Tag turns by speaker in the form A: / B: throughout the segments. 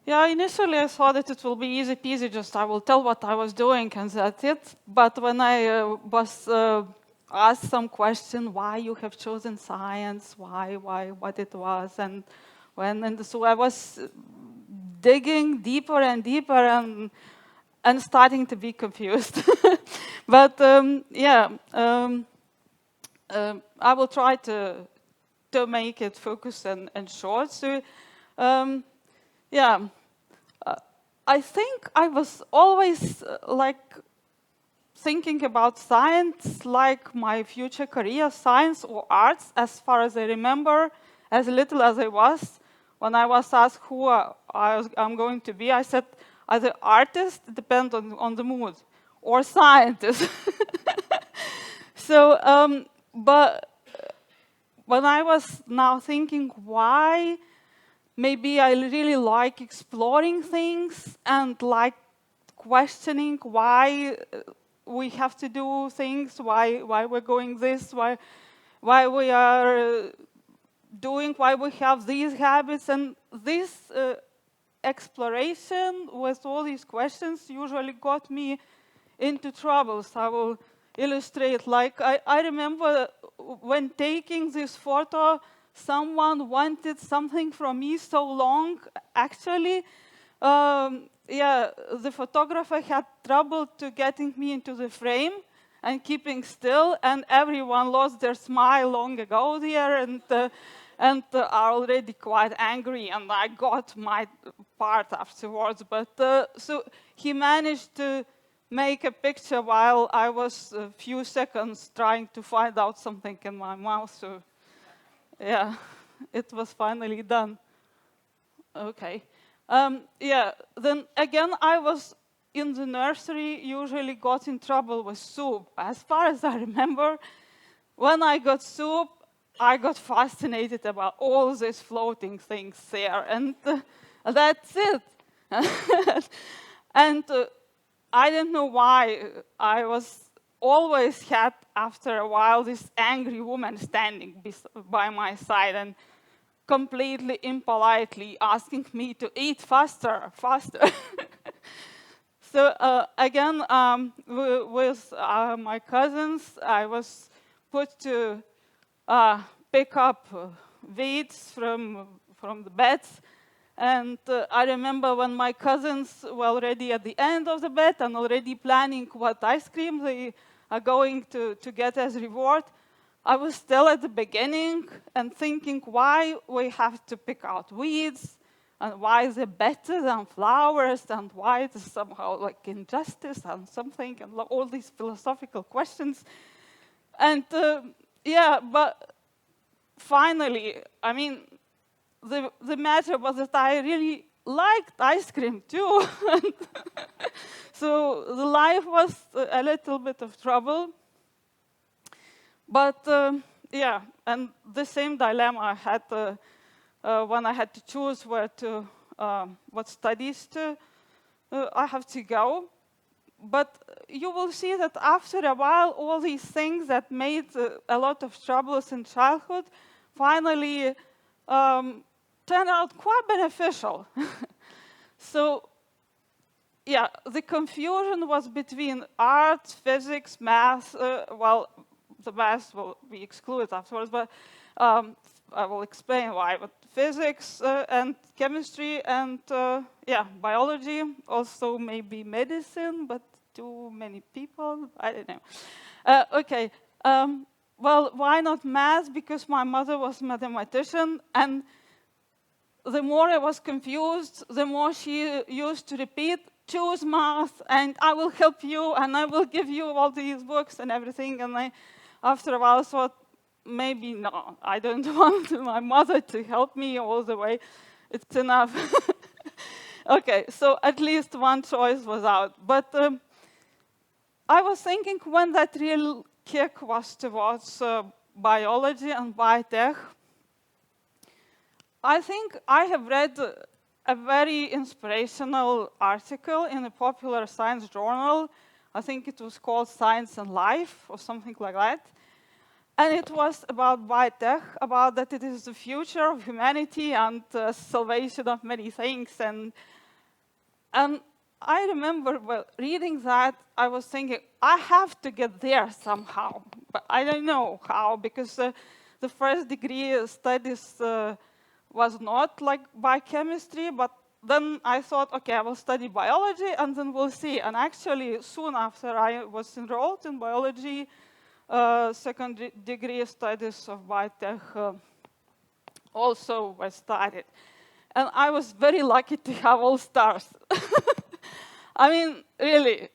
A: Yeah, initially I thought that it will be easy peasy, just I will tell what I was doing and that's it. But when I was asked some question, why you have chosen science, why, what it was, and when, and so I was digging deeper and deeper and starting to be confused. But yeah, I will try to make it focused and short. So yeah, I think I was always like thinking about science like my future career, science or arts, as far as I remember, as little as I was. When I was asked who I'm going to be, I said either artist, depends on the mood, or scientist. So, but when I was now thinking why, maybe I really like exploring things and like questioning why we have to do things, why we're going this, why we are doing, why we have these habits, and this exploration with all these questions usually got me into troubles. I will illustrate. Like I remember when taking this photo, someone wanted something from me so long. Actually, yeah, the photographer had trouble to getting me into the frame and keeping still, and everyone lost their smile long ago there, and are already quite angry, and I got my part afterwards. But so he managed to make a picture while I was a few seconds trying to find out something in my mouth. So yeah, it was finally done. Okay. Yeah, then again, I was in the nursery, usually got in trouble with soup. As far as I remember, when I got soup, I got fascinated about all these floating things there, and that's it. And I didn't know why. I was always had, after a while, this angry woman standing by my side and completely impolitely asking me to eat faster, faster. So again, with my cousins, I was put to pick up weeds from the beds. And I remember when my cousins were already at the end of the bed and already planning what ice cream they are going to get as reward, I was still at the beginning and thinking why we have to pick out weeds, and why is it better than flowers, and why it is somehow like injustice and something, and all these philosophical questions. And yeah, but finally, I mean, the matter was that I really liked ice cream too. So the life was a little bit of trouble. But yeah, and the same dilemma I had when I had to choose where to, what studies to I have to go. But you will see that after a while, all these things that made a lot of troubles in childhood finally turned out quite beneficial. So yeah, the confusion was between art, physics, math. Well, the math will be excluded afterwards, but I will explain why. But physics and chemistry and yeah, biology, also maybe medicine, but too many people, I don't know. Okay, well, why not math? Because my mother was a mathematician, and the more I was confused, the more she used to repeat, choose math, and I will help you, and I will give you all these books and everything. And I, after a while, thought, maybe no, I don't want my mother to help me all the way. It's enough. Okay, so at least one choice was out. But I was thinking when that real kick was towards biology and biotech, I think I have read a very inspirational article in a popular science journal. I think it was called Science and Life or something like that. And it was about biotech, about that it is the future of humanity and salvation of many things. And And I remember reading that, I was thinking, I have to get there somehow. But I don't know how, because the first degree studies was not like biochemistry, but then I thought, okay, I will study biology, and then we'll see. And actually, soon after I was enrolled in biology, second degree studies of biotech also were started. And I was very lucky to have all stars. I mean, really,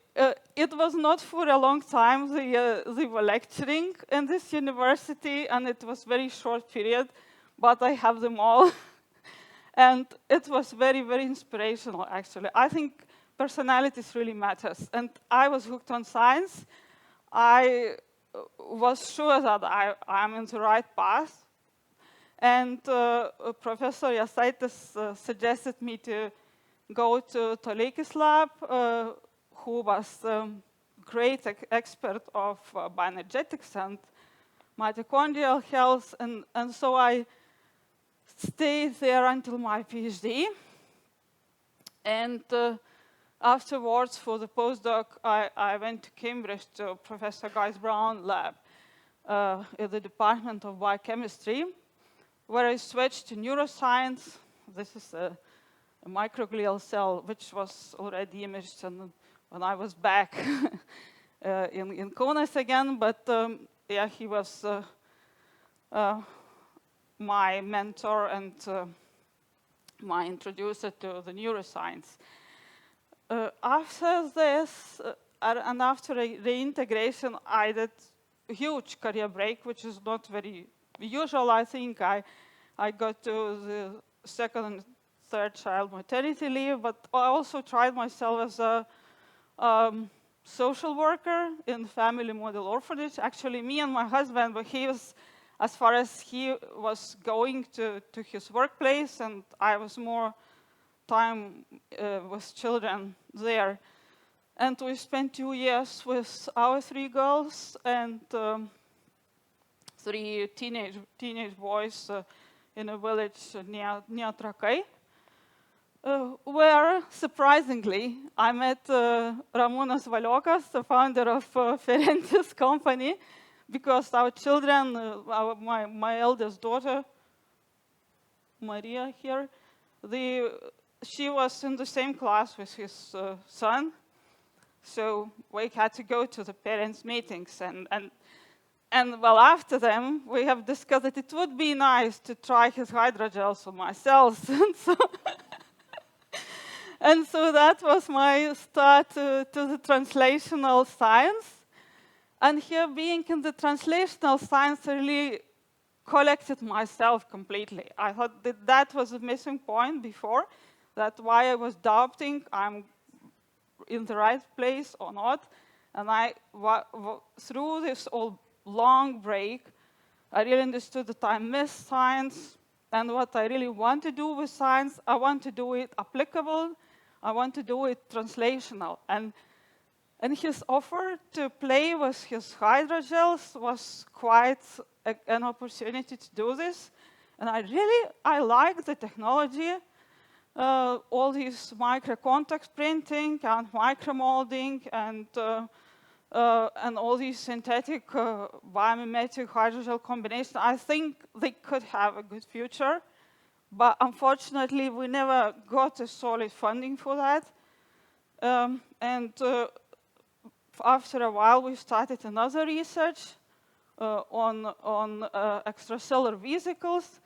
A: it was not for a long time they were lecturing in this university, and it was very short period, but I have them all. And it was very, very inspirational, actually. I think personalities really matters. And I was hooked on science. I was sure that I'm in the right path. And Professor Jasaitis suggested me to go to Toleikis lab, who was a great expert of bioenergetics and mitochondrial health. And so I stayed there until my PhD. And afterwards, for the postdoc, I went to Cambridge to Professor Guy Brown's lab in the Department of Biochemistry, where I switched to neuroscience. This is a microglial cell, which was already imaged when I was back in Kaunas again. But yeah, he was my mentor and my introducer to the neuroscience. After this, and after reintegration, I did a huge career break, which is not very usual. I think I got to the second and third child maternity leave, but I also tried myself as a social worker in family model orphanage. Actually, me and my husband, but he was, as far as he was going to his workplace, and I was more time with children there. And we spent 2 years with our 3 girls and 3 teenage boys in a village near Trakai, where, surprisingly, I met Ramūnas Valiokas, the founder of Ferentis company, because our children, my eldest daughter, Maria here, she was in the same class with his son, so we had to go to the parents' meetings. And well, after them, we have discussed that it would be nice to try his hydrogels on my cells. And so that was my start to the translational science. And here, being in the translational science, I really collected myself completely. I thought that was a missing point before, that's why I was doubting I'm in the right place or not. And through this long break, I really understood that I missed science, and what I really want to do with science, I want to do it applicable, I want to do it translational. And his offer to play with his hydrogels was quite an opportunity to do this. And I like the technology, all these micro-contact printing and micromolding and all these synthetic biomimetic hydrogel combinations. I think they could have a good future, but unfortunately, we never got a solid funding for that. After a while, we started another research on extracellular vesicles.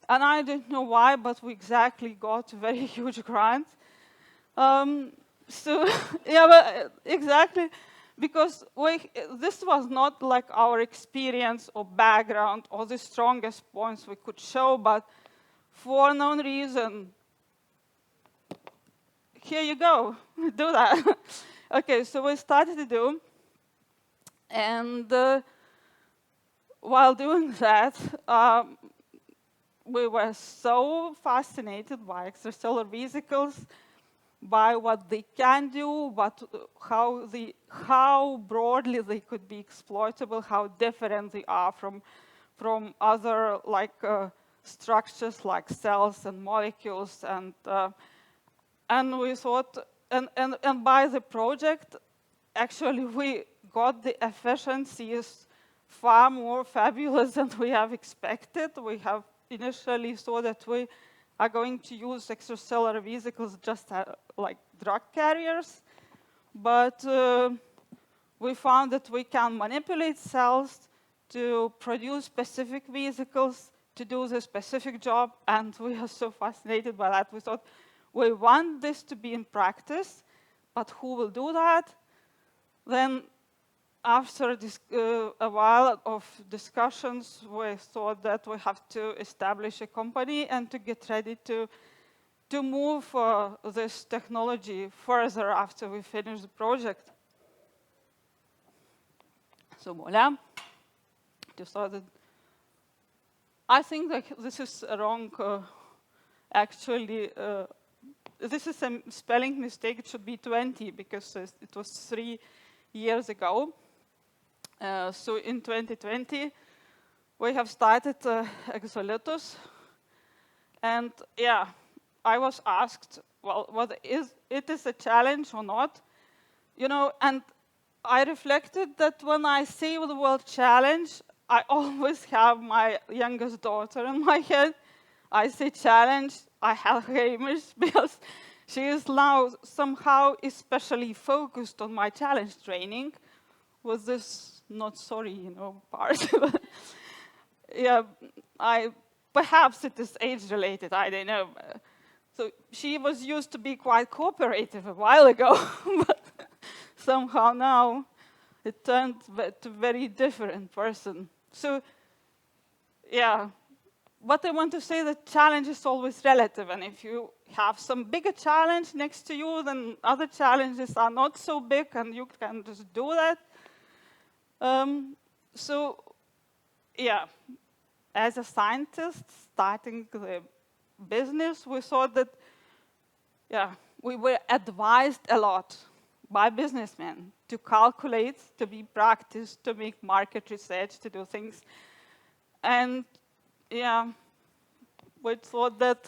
A: And I don't know why, but we exactly got a very huge grant. So, yeah, but exactly, because this was not like our experience or background or the strongest points we could show, but for unknown reason, here you go, do that. Okay, so we started to do, and while doing that, we were so fascinated by extracellular vesicles, by what they can do, but how broadly they could be exploitable, how different they are from other structures like cells and molecules, and we thought and by the project, actually, we got the efficiencies far more fabulous than we have expected. We have initially thought that we are going to use extracellular vesicles just like drug carriers, but we found that we can manipulate cells to produce specific vesicles to do the specific job, and we are so fascinated by that. We thought, we want this to be in practice, but who will do that? Then after this, a while of discussions, we thought that we have to establish a company and to get ready to move this technology further after we finish the project. So voila, decided. I think that this is wrong, actually. This is a spelling mistake. It should be 20 because it was 3 years ago. So in 2020, we have started Exolitus. And yeah, I was asked, well, it is a challenge or not? You know, and I reflected that when I say the word challenge, I always have my youngest daughter in my head. I say challenge, I have her image because she is now somehow especially focused on my challenge training with this not sorry, you know, part. Yeah, perhaps it is age-related, I don't know. So she was used to be quite cooperative a while ago, but somehow now it turned to a very different person. So, yeah, what I want to say, that challenge is always relative, and if you have some bigger challenge next to you, then other challenges are not so big, and you can just do that. So, yeah, as a scientist starting the business, we thought that, yeah, we were advised a lot by businessmen to calculate, to be practiced, to make market research, to do things. And yeah, we thought that,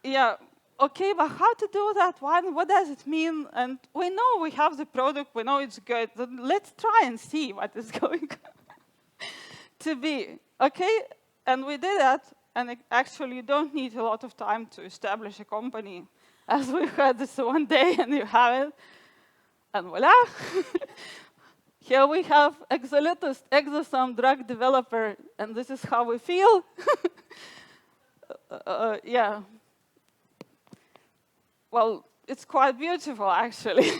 A: yeah, okay, but how to do that? What does it mean? And we know we have the product, we know it's good. Then let's try and see what is going to be, okay? And we did that, and actually you don't need a lot of time to establish a company. As we heard this one day, and you have it, and voila. Here we have Exolitus, exosome drug developer, and this is how we feel. Yeah. Well, it's quite beautiful, actually.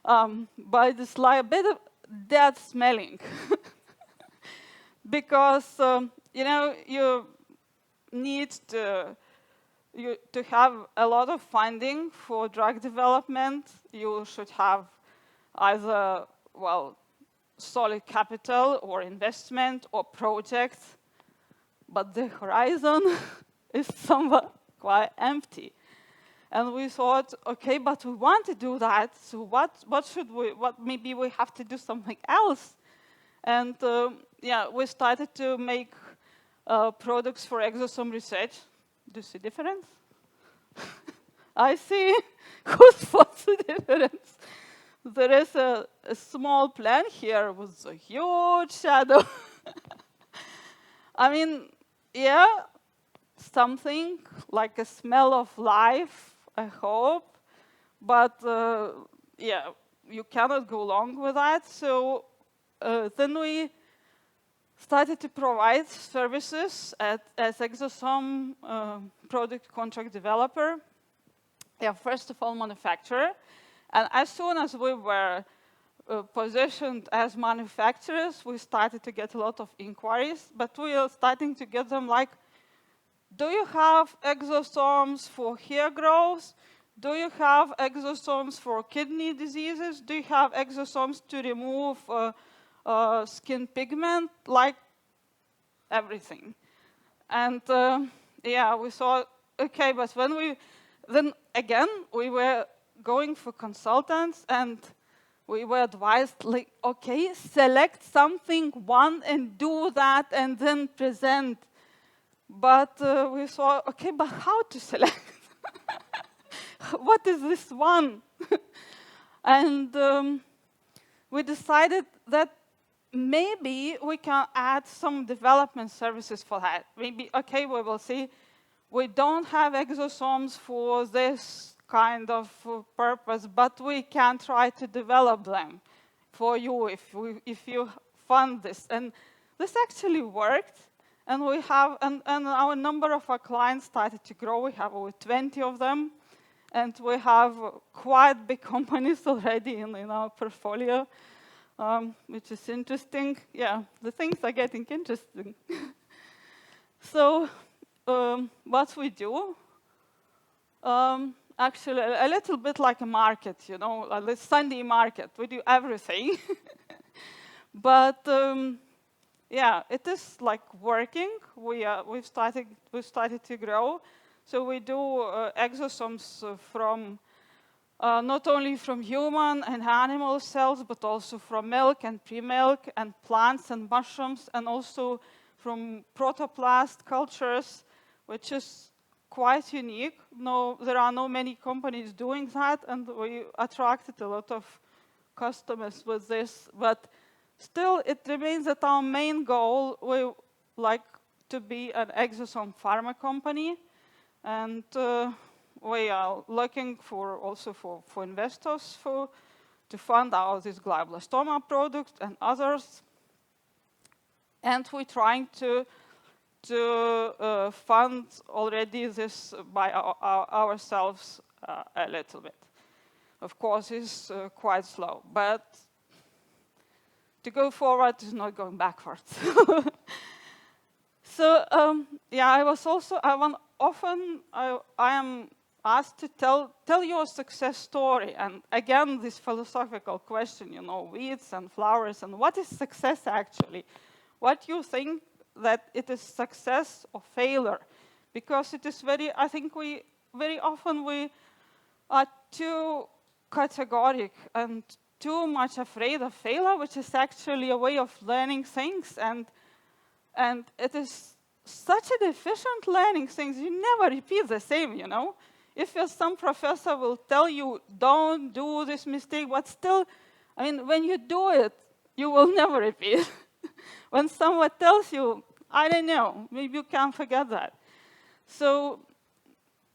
A: But it's like a bit of dead smelling. Because, you know, you need to have a lot of funding for drug development. You should have either, well, solid capital or investment or projects, but the horizon is somewhat quite empty. And we thought, okay, but we want to do that, so maybe we have to do something else. And yeah, we started to make products for exosome research. Do you see difference? I see. Who spots the difference? There is a small plant here with a huge shadow. I mean, yeah, something like a smell of life, I hope. But yeah, you cannot go along with that. So then we started to provide services as exosome product contract developer. Yeah, first of all, manufacturer. And as soon as we were positioned as manufacturers, we started to get a lot of inquiries, but we are starting to get them like, do you have exosomes for hair growth? Do you have exosomes for kidney diseases? Do you have exosomes to remove skin pigment? Like everything. And yeah, we thought, okay, but then again, we were going for consultants, and we were advised, like, okay, select something, one, and do that, and then present. But we thought, okay, but how to select? what is this one? And we decided that maybe we can add some development services for that. Maybe, okay, we will see. We don't have exosomes for this kind of purpose, but we can try to develop them for you if you fund this. And this actually worked. And we have, and our number of our clients started to grow. We have over 20 of them. And we have quite big companies already in our portfolio, which is interesting. Yeah, the things are getting interesting. So what we do, actually a little bit like a market, you know, a Sunday market. We do everything. But yeah, it is like working. We've started to grow. So we do exosomes from not only from human and animal cells, but also from milk and pre-milk and plants and mushrooms, and also from protoplast cultures, which is quite unique. No, there are no many companies doing that, and we attracted a lot of customers with this. But still, it remains that our main goal, we like to be an exosome pharma company. And we are looking also for investors to fund this glioblastoma product and others. And we're trying to fund already this by ourselves a little bit. Of course, it's quite slow, but to go forward is not going backwards. So yeah, often I am asked to tell you a success story. And again, this philosophical question, you know, weeds and flowers, and what is success actually? What you think that it is success or failure? Because it is I think very often we are too categoric and too much afraid of failure, which is actually a way of learning things. And it is such an efficient learning things. You never repeat the same, you know. If some professor will tell you, don't do this mistake, but still, I mean, when you do it, you will never repeat. When someone tells you, I don't know, maybe you can forget that. So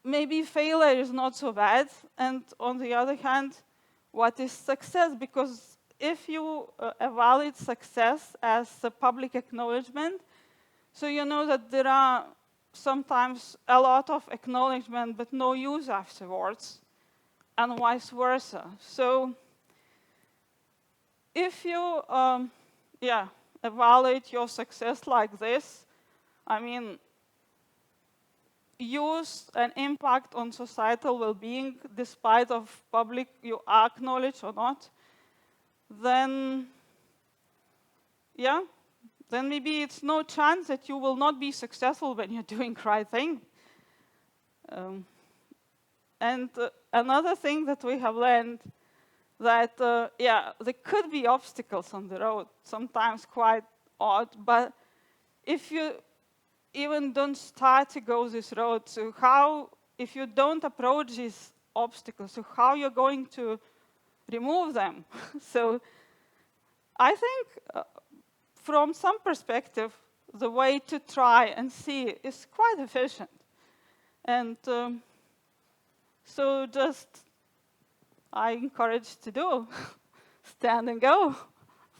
A: maybe failure is not so bad. And on the other hand, what is success? Because if you evaluate success as a public acknowledgement, so you know that there are sometimes a lot of acknowledgement but no use afterwards, and vice versa. So if you evaluate your success like this, I mean, use and impact on societal well-being despite of public you acknowledge or not, then yeah, then maybe it's no chance that you will not be successful when you're doing the right thing. And another thing that we have learned that, there could be obstacles on the road, sometimes quite odd, but if you even don't start to go this road, so if you don't approach these obstacles, so how you're going to remove them? So I think from some perspective, the way to try and see is quite efficient. And so just I encourage to do, stand and go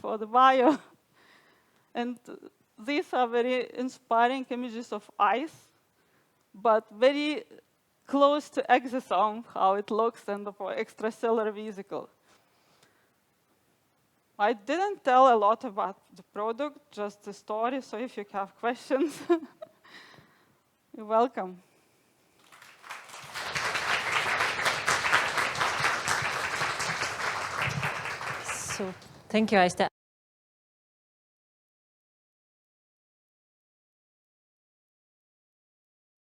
A: for the bio. And these are very inspiring images of ice, but very close to exosome, how it looks, and the extracellular vesicle. I didn't tell a lot about the product, just the story, so if you have questions, you're welcome.
B: So, thank you, Aistė.